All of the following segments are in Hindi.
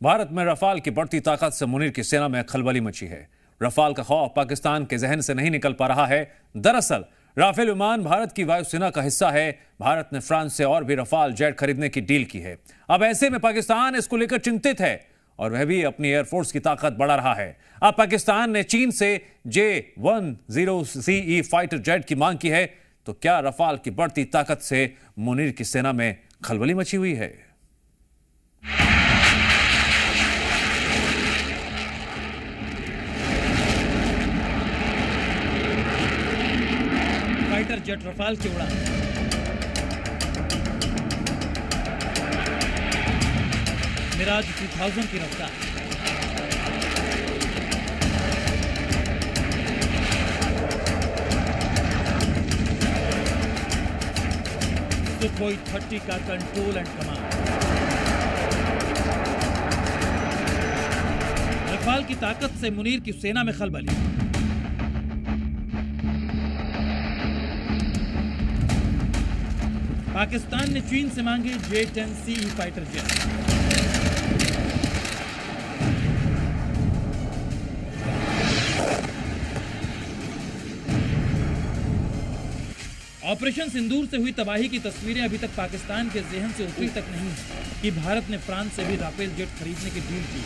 भारत में रफाल की बढ़ती ताकत से मुनीर की सेना में खलबली मची है। रफाल का खौफ पाकिस्तान के जहन से नहीं निकल पा रहा है। दरअसल राफेल विमान भारत की वायुसेना का हिस्सा है। भारत ने फ्रांस से और भी रफाल जेट खरीदने की डील की है। अब ऐसे में पाकिस्तान इसको लेकर चिंतित है और वह भी अपनी एयरफोर्स की ताकत बढ़ा रहा है। अब पाकिस्तान ने चीन से J-10CE फाइटर जेट की मांग की है। तो क्या रफाल की बढ़ती ताकत से मुनीर की सेना में खलबली मची हुई है? फाइटर जेट रफाल की उड़ान मिराज 2000 की रफ्तार। सुखोई 30 का कंट्रोल एंड कमांड। रफाल की ताकत से मुनीर की सेना में खलबली। पाकिस्तान ने चीन से मांगे J-10CE फाइटर जेट। ऑपरेशन सिंदूर से हुई तबाही की तस्वीरें अभी तक पाकिस्तान के ज़हन से उतरी तक नहीं है कि भारत ने फ्रांस से भी राफेल जेट खरीदने की डील की।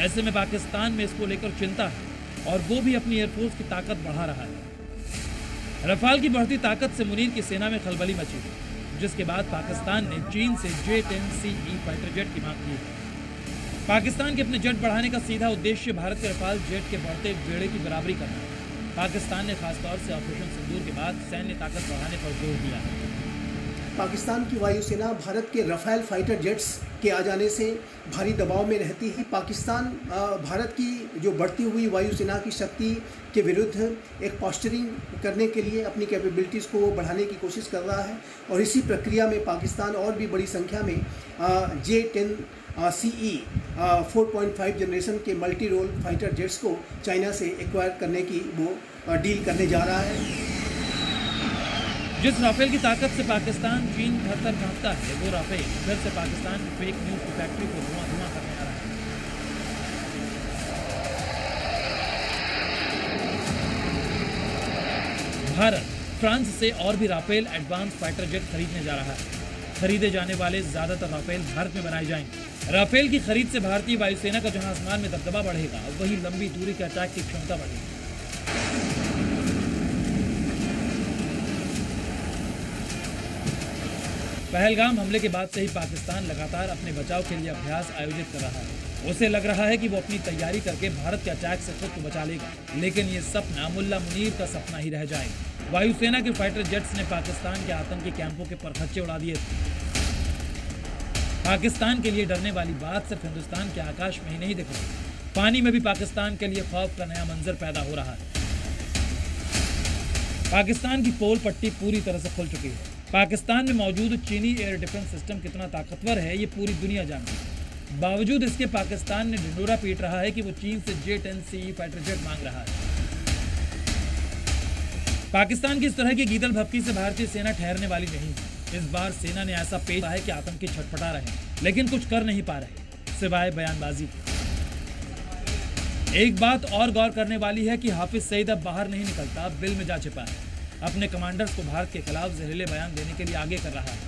ऐसे में पाकिस्तान में इसको लेकर चिंता है और वो भी अपनी एयरफोर्स की ताकत बढ़ा रहा है। रफाल की बढ़ती ताकत से मुनीर की सेना में खलबली मची, जिसके बाद पाकिस्तान ने चीन से J-10CE फाइटर जेट की मांग की है। पाकिस्तान के अपने जेट बढ़ाने का सीधा उद्देश्य भारत के रफाल जेट के बढ़ते बेड़े की बराबरी करना है। पाकिस्तान ने खासतौर से ऑपरेशन सिंदूर के बाद सैन्य ताकत बढ़ाने पर जोर दिया है। पाकिस्तान की वायुसेना भारत के रफाल फाइटर जेट्स के आ जाने से भारी दबाव में रहती है। पाकिस्तान भारत की जो बढ़ती हुई वायुसेना की शक्ति के विरुद्ध एक पोस्चरिंग करने के लिए अपनी कैपेबिलिटीज़ को बढ़ाने की कोशिश कर रहा है और इसी प्रक्रिया में पाकिस्तान और भी बड़ी संख्या में J-10CE 4.5 जनरेशन के मल्टी रोल फाइटर जेट्स को चाइना से एक्वायर करने की वो डील करने जा रहा है। जिस राफेल की ताकत से पाकिस्तान चीन थर-थर कांपता है, वो राफेल फिर से पाकिस्तान की फेक न्यूज की फैक्ट्री को धुआं करने आ रहा है। भारत फ्रांस से और भी राफेल एडवांस फाइटर जेट खरीदने जा रहा है। खरीदे जाने वाले ज्यादातर राफेल भारत में बनाए जाएंगे। राफेल की खरीद से भारतीय वायुसेना का जहां आसमान में दबदबा बढ़ेगा, वहीं लंबी दूरी के अटैक की क्षमता बढ़ेगी। पहलगाम हमले के बाद से ही पाकिस्तान लगातार अपने बचाव के लिए अभ्यास आयोजित कर रहा है। उसे लग रहा है कि वो अपनी तैयारी करके भारत के अटैक से खुद को बचा लेगा, लेकिन ये सपना मुल्ला मुनीर का सपना ही रह जाएगा। वायुसेना के फाइटर जेट्स ने पाकिस्तान के आतंकी कैंपों के परखच्चे उड़ा दिए थे। पाकिस्तान के लिए डरने वाली बात सिर्फ हिंदुस्तान के आकाश में ही नहीं दिख रही, पानी में भी पाकिस्तान के लिए खौफ का नया मंजर पैदा हो रहा है। पाकिस्तान की पोल पट्टी पूरी तरह से खुल चुकी है। पाकिस्तान में मौजूद चीनी एयर डिफेंस सिस्टम कितना ताकतवर है, ये पूरी दुनिया जानती है। बावजूद इसके पाकिस्तान ने ढिंढोरा पीट रहा है कि वो चीन से J-10CE फाइटर जेट मांग रहा है। पाकिस्तान की इस तरह की गीदड़ भपकी से भारतीय सेना ठहरने वाली नहीं है। इस बार सेना ने ऐसा पेश किया है कि आतंकी छटपटा रहे हैं, लेकिन कुछ कर नहीं पा रहे सिवाय बयानबाजी के। एक बात और गौर करने वाली है कि हाफिज सईद अब बाहर नहीं निकलता, बिल में जा छिपा है। अपने कमांडर्स को भारत के खिलाफ जहरीले बयान देने के लिए आगे कर रहा है,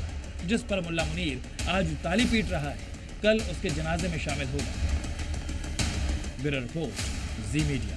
जिस पर मुल्ला मुनीर आज ताली पीट रहा है, कल उसके जनाजे में शामिल होगा। ब्यूरो रिपोर्ट, जी मीडिया।